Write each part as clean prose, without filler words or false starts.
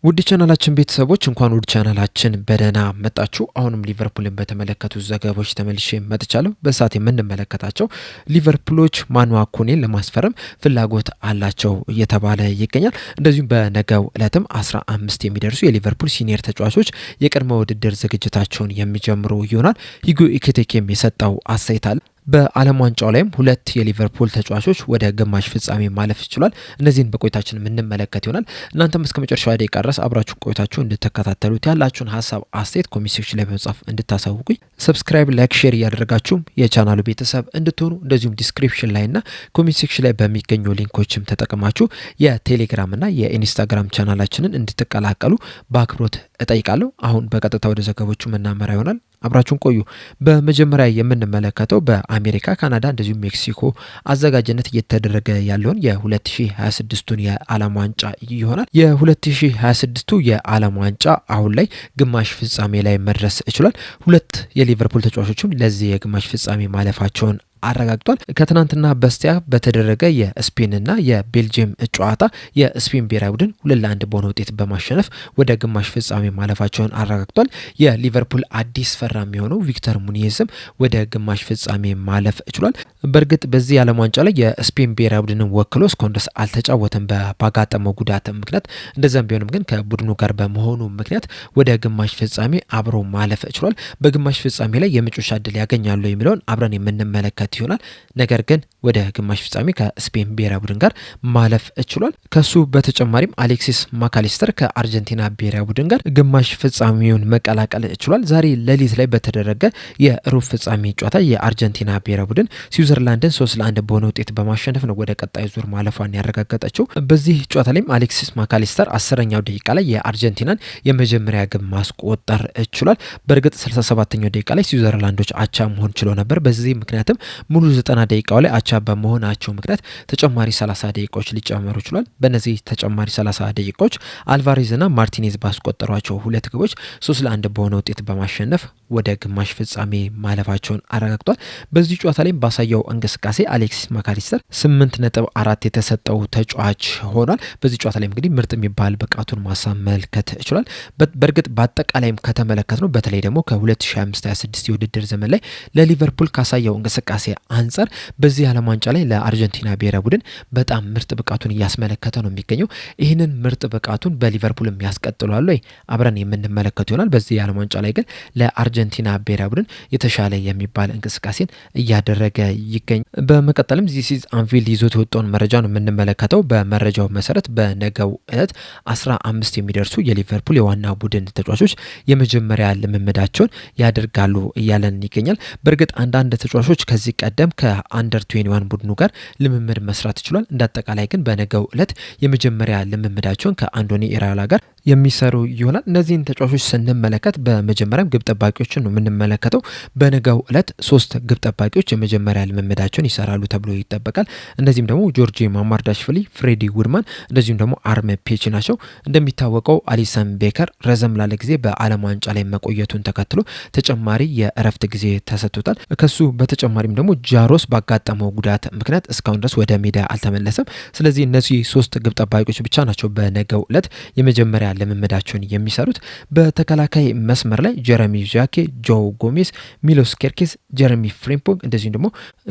ውድ ቻናላችን ቤተሰቦች እንኳን ውድ ቻናላችን በደህና መጣችሁ። አሁንም ሊቨርፑልን በተመለከቱ ዘገባዎች ተመልሼ መጥቻለሁ። በሰዓት የምንመለከታቸው ሊቨርፑሎች ማኑዋ ኮኔን ለማስፈረም ፍላጎት አላቸው እየተባለ ይገኛል። እንደዚሁም በነገው ዕለትም 15 የሚደርሱ የሊቨርፑል ሲኒየር ተጫዋቾች የቅድመ ውድድር ዝግጅታቸውን የሚጀምሩ ይሆናል። ሂጉ ኢኬቲኬም የሰጠው አስተያየት አለ። በዓለም ዋንጫው ላይም ሁለት የሊቨርፑል ተጫዋቾች ወደ ግማሽ ፍጻሜ ማለፍ ይችላል። እነዚህን በቆይታችን የምንመለከት ይሆናል። እናንተም እስከ መጨረሻው ደቂቃ ድረስ አብራችሁ ቆይታችሁ እንድትከታተሉት ያላችሁን ሀሳብ አስተያየት ኮሜንት ሴክሽን ላይ በመጻፍ እንድታሳውቁኝ፣ ሰብስክራይብ፣ ላይክ፣ ሼር እያደረጋችሁ የቻናሉ ቤተሰብ እንድትሆኑ እንደዚሁም ዲስክሪፕሽን ላይና ኮሜንት ሴክሽን ላይ በሚገኙ ሊንኮችም ተጠቅማችሁ የቴሌግራምና የኢንስታግራም ቻናላችንን እንድትቀላቀሉ በአክብሮት እጠይቃለሁ። አሁን በቀጥታ ወደ ዘገቦቹ መናመራ ይሆናል። አብራችሁን ቆዩ። በመጀመሪያ የምንመለከተው በአሜሪካ፣ ካናዳ እንደዚሁም ሜክሲኮ አዘጋጅነት እየተደረገ ያለውን የ2026ቱን የዓለም ዋንጫ ይሆናል። የ2026ቱ የዓለም ዋንጫ አሁን ላይ ግማሽ ፍጻሜ ላይ መድረስ ይችላል። ሁለት የሊቨርፑል ተጫዋቾችም ለዚህ የግማሽ ፍጻሜ ማለፋቸውን አረጋግጧል። ከትናንትና በስቲያ በተደረገ የስፔንና የቤልጅየም ጨዋታ የስፔን ብሔራዊ ቡድን 2-1 በሆነ ውጤት በማሸነፍ ወደ ግማሽ ፍጻሜ ማለፋቸውን አረጋግጧል። የሊቨርፑል አዲስ ፈራሚ የሆነው ቪክተር ሙኒየዝም ወደ ግማሽ ፍጻሜ ማለፍ ችሏል። በእርግጥ በዚህ የዓለም ዋንጫ ላይ የስፔን ብሔራዊ ቡድንን ወክሎ እስካሁን ድረስ አልተጫወተም ባጋጠመው ጉዳት ምክንያት። እንደዛም ቢሆንም ግን ከቡድኑ ጋር በመሆኑ ምክንያት ወደ ግማሽ ፍጻሜ አብሮ ማለፍ ችሏል። በግማሽ ፍጻሜ ላይ የመጨረሻ ዕድል ያገኛሉ የሚለውን አብረን የምንመለከት ይሆናል። ነገር ግን ወደ ግማሽ ፍጻሜ ከስፔን ብሔራዊ ቡድን ጋር ማለፍ ችሏል። ከሱ በተጨማሪም አሌክሲስ ማካሊስተር ከአርጀንቲና ብሔራዊ ቡድን ጋር ግማሽ ፍጻሜውን መቀላቀል ችሏል። ዛሬ ሌሊት ላይ በተደረገ የሩብ ፍጻሜ ጨዋታ የአርጀንቲና ብሔራዊ ቡድን ስዊዘርላንድን 3-1 በሆነ ውጤት በማሸነፍ ነው ወደ ቀጣዩ ዙር ማለፏን ያረጋገጠችው። በዚህ ጨዋታ ላይም አሌክሲስ ማካሊስተር 10ኛው ደቂቃ ላይ የአርጀንቲናን የመጀመሪያ ግብ ማስቆጠር ችሏል። በእርግጥ 67ኛው ደቂቃ ላይ ስዊዘርላንዶች አቻ መሆን ችሎ ነበር። በዚህ ምክንያትም ሙሉ 90 ደቂቃው ላይ አቻ በመሆናቸው ምክንያት ተጨማሪ 30 ደቂቃዎች ሊጨመሩ ችሏል። በእነዚህ ተጨማሪ 30 ደቂቃዎች አልቫሬዝና ማርቲኔዝ ባስቆጠሯቸው ሁለት ግቦች 3-1 በሆነ ውጤት በማሸነፍ ወደ ግማሽ ፍጻሜ ማለፋቸውን አረጋግጧል። በዚህ ጨዋታ ላይ ባሳየው እንቅስቃሴ አሌክሲስ ማካሊስተር 8.4 የተሰጠው ተጫዋች ሆኗል። በዚህ ጨዋታ ላይ እንግዲህ ምርጥ የሚባል ብቃቱን ማሳመልከት ችሏል። በእርግጥ በአጠቃላይም ከተመለከት ነው በተለይ ደግሞ ከ2025/26 የውድድር ዘመን ላይ ለሊቨርፑል ካሳየው እንቅስቃሴ አንጻር በዚህ ዓለም ዋንጫ ላይ ለአርጀንቲና ብሔራዊ ቡድን በጣም ምርጥ ብቃቱን እያስመለከተ ነው የሚገኘው። ይህንን ምርጥ ብቃቱን በሊቨርፑል የሚያስቀጥሏል ወይ አብረን የምንመለከቱ ይሆናል። በዚህ የዓለም ዋንጫ ላይ ግን ለአርጀንቲና ብሔራዊ ቡድን የተሻለ የሚባል እንቅስቃሴን እያደረገ ይገኛል። በመቀጠልም ዚስ አንፊልድ ይዞት የወጣውን መረጃ ነው የምንመለከተው። በመረጃው መሰረት በነገው ዕለት 15 የሚደርሱ የሊቨርፑል የዋና ቡድን ተጫዋቾች የመጀመሪያ ልምምዳቸውን ያደርጋሉ እያለን ይገኛል። በእርግጥ አንዳንድ ተጫዋቾች ከዚህ ቀደም ከአንደር 21 ቡድኑ ጋር ልምምድ መስራት ይችላል። እንዳጠቃላይ ግን በነገው ዕለት የመጀመሪያ ልምምዳቸውን ከአንዶኒ ኢራዮላ ጋር የሚሰሩ ይሆናል። እነዚህን ተጫዋቾች ስንመለከት በመጀመሪያም ግብ ጠባቂዎችን ነው የምንመለከተው። በነገው ዕለት 3 ግብ ጠባቂዎች የመጀመሪያ ልምምዳቸውን ይሰራሉ ተብሎ ይጠበቃል። እነዚህም ደግሞ ጆርጂ ማማርዳሽቪሊ፣ ፍሬዲ ውድማን እንደዚሁም ደግሞ አርሜ ፔች ናቸው። እንደሚታወቀው አሊሰን ቤከር ረዘም ላለ ጊዜ በዓለም ዋንጫ ላይ መቆየቱን ተከትሎ ተጨማሪ የእረፍት ጊዜ ተሰጥቶታል። ከሱ በተጨማሪም ደግሞ ጃሮስ ባጋጠመው ጉዳት ምክንያት እስካሁን ድረስ ወደ ሜዳ አልተመለሰም። ስለዚህ እነዚህ 3 ግብ ጠባቂዎች ብቻ ናቸው በነገው ዕለት የመጀመሪያ ልምምዳቸውን የሚሰሩት። በተከላካይ መስመር ላይ ጀረሚ ዣኬ፣ ጆ ጎሜዝ፣ ሚሎስ ኬርኬዝ፣ ጀረሚ ፍሪምፖንግ እንደዚሁም ደግሞ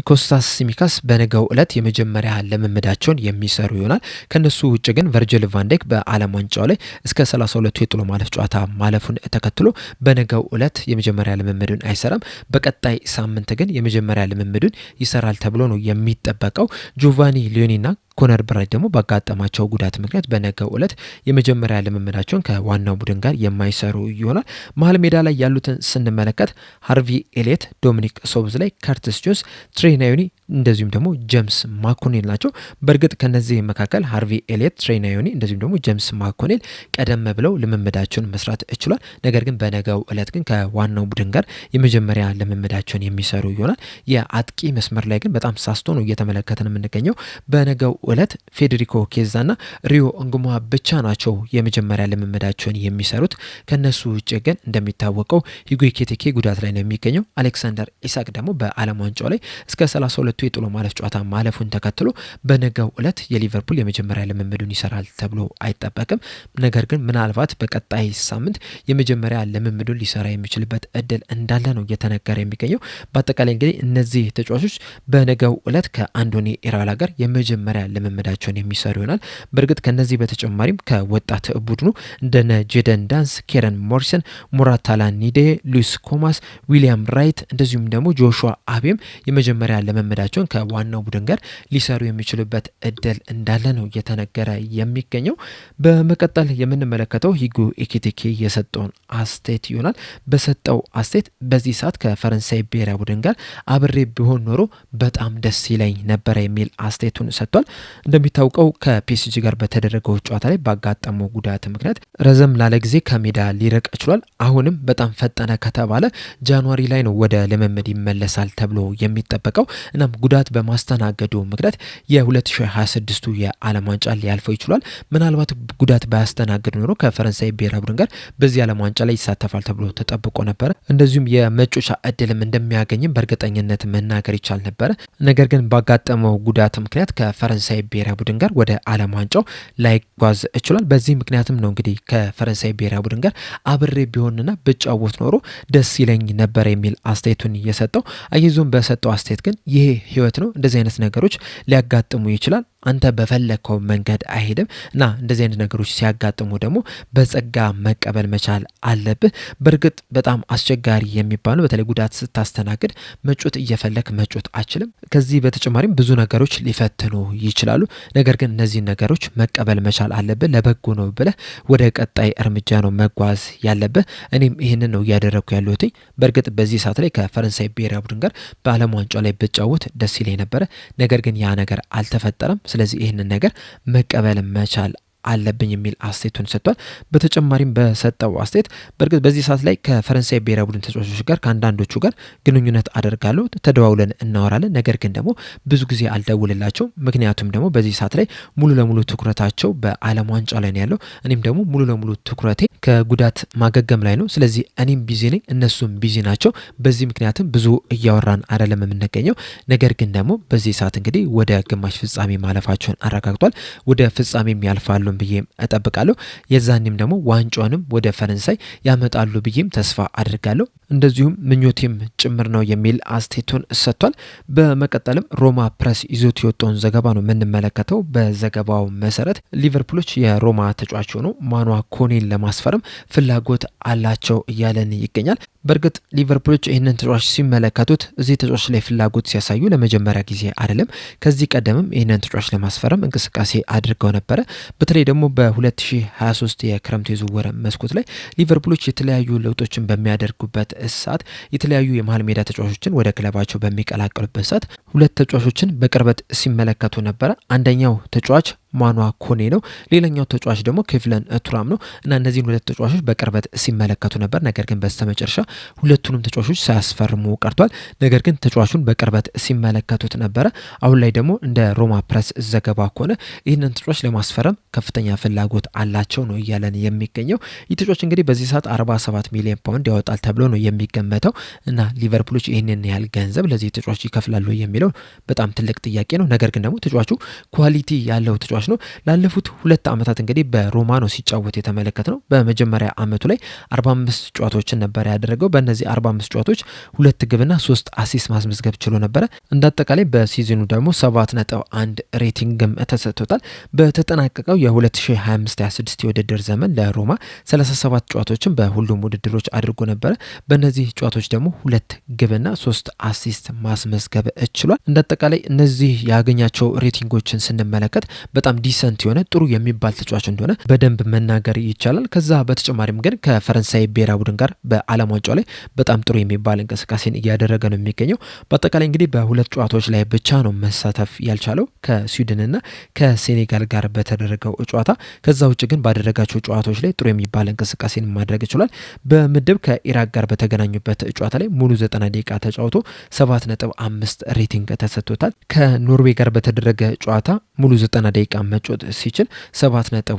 ኮስታስ ሲሚካስ በነገው ዕለት የመጀመሪያ ልምምዳቸውን የሚሰሩ ይሆናል። ከነሱ ውጭ ግን ቨርጅል ቫንዳይክ በዓለም ዋንጫው ላይ እስከ 32ቱ የጥሎ ማለፍ ጨዋታ ማለፉን ተከትሎ በነገው ዕለት የመጀመሪያ ልምምዱን አይሰራም። በቀጣይ ሳምንት ግን የመጀመሪያ ልምምዱን ይሰራል ተብሎ ነው የሚጠበቀው። ጆቫኒ ሊዮኒና ኮነር ብራይት ደግሞ ባጋጠማቸው ጉዳት ምክንያት በነገው ዕለት የመጀመሪያ ልምምዳቸውን ከዋናው ቡድን ጋር የማይሰሩ ይሆናል። መሀል ሜዳ ላይ ያሉትን ስንመለከት ሃርቪ ኤሊየት፣ ዶሚኒክ ሶቦስላይ፣ ከርቲስ ጆንስ፣ ትሬ ናዮኒ እንደዚሁም ደግሞ ጄምስ ማኮኔል ናቸው። በእርግጥ ከነዚህ መካከል ሃርቪ ኤሊየት፣ ትሬ ናዮኒ እንደዚሁም ደግሞ ጄምስ ማኮኔል ቀደም ብለው ልምምዳቸውን መስራት ችሏል። ነገር ግን በነገው ዕለት ግን ከዋናው ቡድን ጋር የመጀመሪያ ልምምዳቸውን የሚሰሩ ይሆናል። የአጥቂ መስመር ላይ ግን በጣም ሳስቶ ነው እየተመለከትን የምንገኘው። በነገው ዕለት ፌዴሪኮ ኬዛና ሪዮ እንጉማ ብቻ ናቸው የመጀመሪያ ልምምዳቸውን የሚሰሩት። ከነሱ ውጭ ግን እንደሚታወቀው ሂጎ ኤኪቲኬ ጉዳት ላይ ነው የሚገኘው። አሌክሳንደር ኢሳክ ደግሞ በዓለም ዋንጫው ላይ እስከ 32 የጥሎ ማለፍ ጨዋታ ማለፉን ተከትሎ በነገው ዕለት የሊቨርፑል የመጀመሪያ ልምምዱን ይሰራል ተብሎ አይጠበቅም። ነገር ግን ምናልባት በቀጣይ ሳምንት የመጀመሪያ ልምምዱን ሊሰራ የሚችልበት እድል እንዳለ ነው እየተነገረ የሚገኘው። በአጠቃላይ እንግዲህ እነዚህ ተጫዋቾች በነገው ዕለት ከአንዶኒ ኢራላ ጋር የመጀመሪያ ልምምዳቸውን የሚሰሩ ይሆናል። በእርግጥ ከነዚህ በተጨማሪም ከወጣት ቡድኑ እንደነ ጄደን ዳንስ፣ ኬረን ሞሪሰን፣ ሙራታላ ኒዴ፣ ሉዊስ ኮማስ፣ ዊሊያም ራይት እንደዚሁም ደግሞ ጆሹዋ አቤም የመጀመሪያ ልምምዳቸውን ከዋናው ቡድን ጋር ሊሰሩ የሚችሉበት እድል እንዳለ ነው እየተነገረ የሚገኘው። በመቀጠል የምንመለከተው ሂጎ ኤኪቲኬ የሰጠውን አስተያየት ይሆናል። በሰጠው አስተያየት በዚህ ሰዓት ከፈረንሳይ ብሔራዊ ቡድን ጋር አብሬ ቢሆን ኖሮ በጣም ደስ ይለኝ ነበረ የሚል አስተያየቱን ሰጥቷል። እንደሚታወቀው ከፒኤስጂ ጋር በተደረገው ጨዋታ ላይ ባጋጠመው ጉዳት ምክንያት ረዘም ላለ ጊዜ ከሜዳ ሊርቅ ችሏል። አሁንም በጣም ፈጠነ ከተባለ ጃንዋሪ ላይ ነው ወደ ልምምድ ይመለሳል ተብሎ የሚጠበቀው። እናም ጉዳት በማስተናገዱ ምክንያት የ2026ቱ የዓለም ዋንጫ ሊያልፈው ይችላል። ምናልባት ጉዳት ባያስተናግድ ኖሮ ከፈረንሳይ ብሔራዊ ቡድን ጋር በዚህ ዓለም ዋንጫ ላይ ይሳተፋል ተብሎ ተጠብቆ ነበረ። እንደዚሁም የመጮቻ እድልም እንደሚያገኝም በእርግጠኝነት መናገር ይቻል ነበረ። ነገር ግን ባጋጠመው ጉዳት ምክንያት ከፈረንሳይ ብሔራዊ ቡድን ጋር ወደ ዓለም ዋንጫው ላይጓዝ ይችላል። በዚህ ምክንያትም ነው እንግዲህ ከፈረንሳይ ብሔራዊ ቡድን ጋር አብሬ ቢሆንና ብጫወት ኖሮ ደስ ይለኝ ነበር የሚል አስተያየቱን የሰጠው። አያይዞም በሰጠው አስተያየት ግን ይሄ ህይወት ነው፣ እንደዚህ አይነት ነገሮች ሊያጋጥሙ ይችላል፣ አንተ በፈለከው መንገድ አይሄድም እና እንደዚህ አይነት ነገሮች ሲያጋጥሙ ደግሞ በጸጋ መቀበል መቻል አለብህ። በእርግጥ በጣም አስቸጋሪ የሚባለው በተለይ ጉዳት ስታስተናግድ መጮት እየፈለክ መጮት አችልም። ከዚህ በተጨማሪም ብዙ ነገሮች ሊፈትኑ ይችላሉ። ነገር ግን እነዚህ ነገሮች መቀበል መቻል አለብህ። ለበጎ ነው ብለህ ወደ ቀጣይ እርምጃ ነው መጓዝ ያለብህ። እኔም ይህንን ነው እያደረግኩ ያለሁት። በእርግጥ በዚህ ሰዓት ላይ ከፈረንሳይ ብሔራዊ ቡድን ጋር በዓለም ዋንጫው ላይ ብጫወት ደስ ይለኝ ነበረ። ነገር ግን ያ ነገር አልተፈጠረም። ስለዚህ ይህንን ነገር መቀበል መቻል አለብኝ የሚል አስተያየቱን ሰጥቷል። በተጨማሪም በሰጠው አስተያየት በእርግጥ በዚህ ሰዓት ላይ ከፈረንሳይ ብሔራዊ ቡድን ተጫዋቾች ጋር ከአንዳንዶቹ ጋር ግንኙነት አደርጋለሁ፣ ተደዋውለን እናወራለን። ነገር ግን ደግሞ ብዙ ጊዜ አልደውልላቸው። ምክንያቱም ደግሞ በዚህ ሰዓት ላይ ሙሉ ለሙሉ ትኩረታቸው በዓለም ዋንጫ ላይ ነው ያለው። እኔም ደግሞ ሙሉ ለሙሉ ትኩረቴ ከጉዳት ማገገም ላይ ነው። ስለዚህ እኔም ቢዚ ነኝ፣ እነሱም ቢዚ ናቸው። በዚህ ምክንያትም ብዙ እያወራን አይደለም የምንገኘው። ነገር ግን ደግሞ በዚህ ሰዓት እንግዲህ ወደ ግማሽ ፍጻሜ ማለፋቸውን አረጋግጧል። ወደ ፍጻሜም ያልፋሉ ብዬም እጠብቃለሁ። የዛኔም ደግሞ ዋንጫውንም ወደ ፈረንሳይ ያመጣሉ ብዬም ተስፋ አድርጋለሁ። እንደዚሁም ምኞቴም ጭምር ነው የሚል አስተያየቱን ሰጥቷል። በመቀጠልም ሮማ ፕሬስ ይዞት የወጣውን ዘገባ ነው የምንመለከተው። በዘገባው መሰረት ሊቨርፑሎች የሮማ ተጫዋች ሆኖ ማኑዋ ኮኔን ለማስፈረም ፍላጎት አላቸው እያለን ይገኛል። በእርግጥ ሊቨርፑሎች ይህንን ተጫዋች ሲመለከቱት እዚህ ተጫዋች ላይ ፍላጎት ሲያሳዩ ለመጀመሪያ ጊዜ አይደለም። ከዚህ ቀደምም ይህንን ተጫዋች ለማስፈረም እንቅስቃሴ አድርገው ነበረ። በተለይ ደግሞ በ2023 የክረምት የዝውውር መስኮት ላይ ሊቨርፑሎች የተለያዩ ለውጦችን በሚያደርጉበት ሰዓት የተለያዩ የመሃል ሜዳ ተጫዋቾችን ወደ ክለባቸው በሚቀላቀሉበት ሰዓት ሁለት ተጫዋቾችን በቅርበት ሲመለከቱ ነበረ። አንደኛው ተጫዋች ማኑዋ ኮኔ ነው። ሌላኛው ተጫዋች ደግሞ ኬቭለን ቱራም ነው እና እነዚህን ሁለት ተጫዋቾች በቅርበት ሲመለከቱ ነበር። ነገር ግን በስተመጨረሻ ሁለቱንም ተጫዋቾች ሳያስፈርሙ ቀርቷል። ነገር ግን ተጫዋቹን በቅርበት ሲመለከቱት ነበረ። አሁን ላይ ደግሞ እንደ ሮማ ፕሬስ ዘገባ ከሆነ ይህንን ተጫዋች ለማስፈረም ከፍተኛ ፍላጎት አላቸው ነው እያለን የሚገኘው። ይህ ተጫዋች እንግዲህ በዚህ ሰዓት 47 ሚሊዮን ፓውንድ ያወጣል ተብሎ ነው የሚገመተው እና ሊቨርፑሎች ይህንን ያህል ገንዘብ ለዚህ ተጫዋች ይከፍላሉ የሚለው በጣም ትልቅ ጥያቄ ነው። ነገር ግን ደግሞ ተጫዋቹ ኳሊቲ ያለው ተጫዋች ነው። ላለፉት 2 ዓመታት እንግዲህ በሮማ ነው ሲጫወት የተመለከት ነው። በመጀመሪያ ዓመቱ ላይ 45 ጨዋታዎችን ነበር ያደረገው። በእነዚህ 45 ጨዋታዎች 2 ግብና 3 አሲስት ማስመዝገብ ችሎ ነበረ። እንዳጠቃላይ በሲዝኑ ደግሞ 7.1 ሬቲንግም ተሰጥቶታል። በተጠናቀቀው የ2025-26 የውድድር ዘመን ለሮማ 37 ጨዋታዎችን በሁሉም ውድድሮች አድርጎ ነበረ። በእነዚህ ጨዋታዎች ደግሞ 2 ግብና 3 አሲስት ማስመዝገብ ችሏል። እንዳጠቃላይ እነዚህ ያገኛቸው ሬቲንጎችን ስንመለከት በጣም በጣም ዲሰንት የሆነ ጥሩ የሚባል ተጫዋች እንደሆነ በደንብ መናገር ይቻላል። ከዛ በተጨማሪም ግን ከፈረንሳይ ብሔራዊ ቡድን ጋር በዓለም ዋንጫው ላይ በጣም ጥሩ የሚባል እንቅስቃሴን እያደረገ ነው የሚገኘው። በአጠቃላይ እንግዲህ በሁለት ጨዋታዎች ላይ ብቻ ነው መሳተፍ ያልቻለው ከስዊድንና ከሴኔጋል ጋር በተደረገው ጨዋታ። ከዛ ውጭ ግን ባደረጋቸው ጨዋታዎች ላይ ጥሩ የሚባል እንቅስቃሴን ማድረግ ይችላል። በምድብ ከኢራቅ ጋር በተገናኙበት ጨዋታ ላይ ሙሉ 90 ደቂቃ ተጫውቶ 7.5 ሬቲንግ ተሰጥቶታል። ከኖርዌይ ጋር በተደረገ ጨዋታ ሙሉ 90 ደቂቃ መጫወት ሲችል 7.2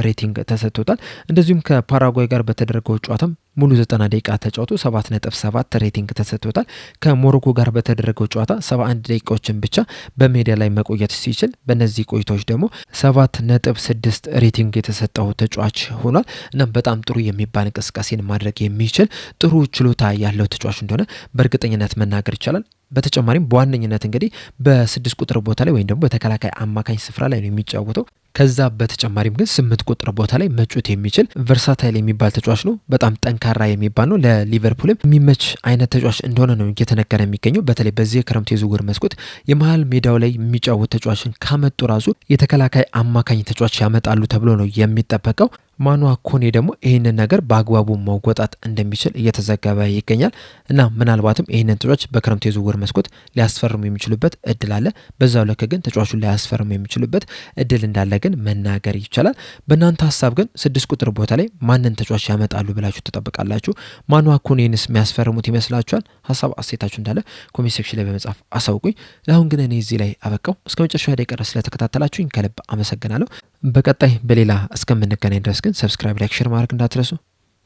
ሬቲንግ ተሰጥቶታል። እንደዚሁም ከፓራጓይ ጋር በተደረገው ጨዋታም ሙሉ 90 ደቂቃ ተጫውቶ 7.7 ሬቲንግ ተሰጥቶታል። ከሞሮኮ ጋር በተደረገው ጨዋታ 71 ደቂቃዎችን ብቻ በሜዳ ላይ መቆየት ሲችል በእነዚህ ቆይታዎች ደግሞ 7.6 ሬቲንግ የተሰጠው ተጫዋች ሆኗል። እናም በጣም ጥሩ የሚባል እንቅስቃሴን ማድረግ የሚችል ጥሩ ችሎታ ያለው ተጫዋች እንደሆነ በእርግጠኝነት መናገር ይቻላል። በተጨማሪም በዋነኝነት እንግዲህ በ6 ቁጥር ቦታ ላይ ወይም ደግሞ በተከላካይ አማካኝ ስፍራ ላይ ነው የሚጫወተው። ከዛ በተጨማሪም ግን 8 ቁጥር ቦታ ላይ መጫወት የሚችል ቨርሳታይል የሚባል ተጫዋች ነው። በጣም ጠንካራ የሚባል ነው። ለሊቨርፑልም የሚመች አይነት ተጫዋች እንደሆነ ነው እየተነገረ የሚገኘው። በተለይ በዚህ ክረምት የዝውውር መስኮት የመሀል ሜዳው ላይ የሚጫወት ተጫዋችን ካመጡ ራሱ የተከላካይ አማካኝ ተጫዋች ያመጣሉ ተብሎ ነው የሚጠበቀው። ማኑዋ ኮኔ ደግሞ ይህንን ነገር በአግባቡ መወጣት እንደሚችል እየተዘገበ ይገኛል እና ምናልባትም ይህንን ተጫዋች በክረምት የዝውውር መስኮት ሊያስፈርሙ የሚችሉበት እድል አለ። በዛው ልክ ግን ተጫዋቹን ሊያስፈርሙ የሚችሉበት እድል እንዳለ ግን መናገር ይቻላል። በእናንተ ሀሳብ ግን 6 ቁጥር ቦታ ላይ ማንን ተጫዋች ያመጣሉ ብላችሁ ትጠብቃላችሁ? ማኑዋ ኮኔንስ የሚያስፈርሙት ይመስላችኋል? ሀሳብ አስተያየታችሁ እንዳለ ኮሜንት ሴክሽን ላይ በመጻፍ አሳውቁኝ። ለአሁን ግን እኔ እዚህ ላይ አበቃው። እስከ መጨረሻው ደቂቃ ድረስ ስለተከታተላችሁኝ ከልብ አመሰግናለሁ። በቀጣይ በሌላ እስከምንገናኝ ድረስ ግን ሰብስክራይብ፣ ላይክ፣ ሼር ማድረግ እንዳትረሱ።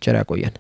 ቸር ያቆየን።